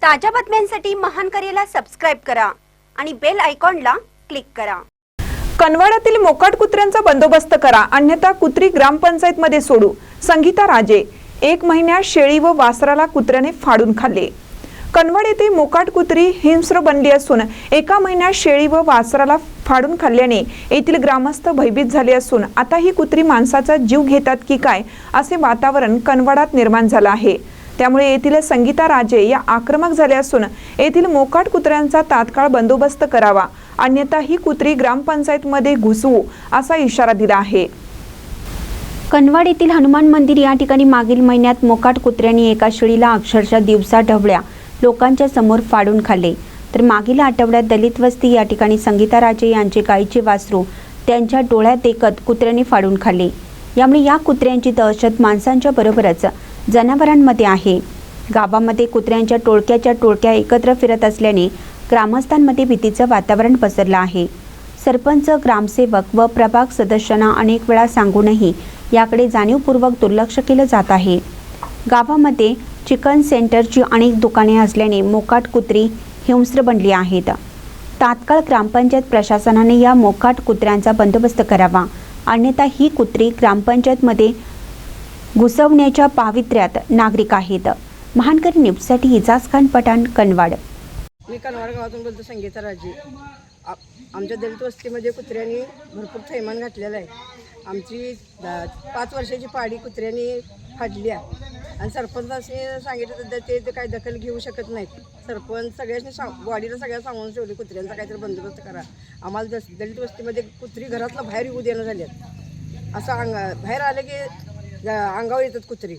ताज्या बातम्यांसाठी महान करेला सबस्क्राइब करा आणि बेल आयकॉनला क्लिक करा। कनवाडातील मोकाट कुत्र्यांचा बंदोबस्त करा, अन्यथा कुत्री ग्रामपंचायत मध्ये सोडू। संगीता राजे। 1 महिन्यात शेळी व वासराला कुत्र्याने फाडून खाल्ले। कनवाड येथे मोकाट कुत्री हिंस्र बनली असून 1 महिन्यात शेळी व वासराला फाडून खाल्ल्याने येथील ग्रामस्थ भयभीत झाले असून आता ही कुत्री माणसाचा जीव घेतात की काय असे वातावरण कनवाडात निर्माण झाले आहे। त्यामुळे येथील संगीता राजे या आक्रमक झाले असून येथील मोकाट कुत्र्यांचा तात्काळ बंदोबस्त करावा, अन्यथा ही कुत्री ग्रामपंचायत मध्ये घुसवू असा इशारा दिला आहे। कनवाड येथील हनुमान मंदिर या ठिकाणी मागील महिन्यात मोकाट कुत्र्यांनी एका शेळीला अक्षरशः दिवसा ढवळ्या लोकांच्या समोर फाडून खाल्ले, तर मागील आठवड्यात दलित वस्ती या ठिकाणी संगीता राजे यांचे गायीचे वासरू त्यांच्या डोळ्यात देखत कुत्र्यांनी फाडून खाल्ले। यामुळे या कुत्र्यांची दहशत माणसांच्या बरोबरच जनावरांमध्ये आहे। गावामध्ये कुत्र्यांच्या टोळक्या एकत्र फिरत असल्याने ग्रामस्थांमध्ये भीतीचं वातावरण पसरलं आहे। सरपंच, ग्रामसेवक व प्रभाग सदस्यांना अनेक वेळा सांगूनही याकडे जाणीवपूर्वक दुर्लक्ष केलं जात आहे। गावामध्ये चिकन सेंटरची अनेक दुकाने असल्याने मोकाट कुत्री हिंस्र बनली आहेत। तात्काळ ग्रामपंचायत प्रशासनाने या मोकाट कुत्र्यांचा बंदोबस्त करावा, अन्यथा ही कुत्री ग्रामपंचायतमध्ये घुसवण्याच्या पावित्र्यात नागरिक आहेत। महानकरी न्यूजसाठी इजाज खान पठाण, कनवाड। मी कनवाड गावातून बोलतो, संगीता राजे। आमच्या दलित वस्तीमध्ये कुत्र्यांनी भरपूर थैमान घातलेलं आहे। आमची 5 वर्षाची पाडी कुत्र्यांनी फाडली आहे आणि सरपंचाने सांगितलं तर ते काही दखल घेऊ शकत नाहीत। सरपंच सगळ्यांनी बॉडीला सगळ्या सांगून ठेवले कुत्र्यांचा काहीतरी बंदोबस्त करा। आम्हाला दलित वस्तीमध्ये कुत्री घरातलं बाहेर येऊ देणं झाल्यात। असं बाहेर आलं की अंगावर येतात कुत्री।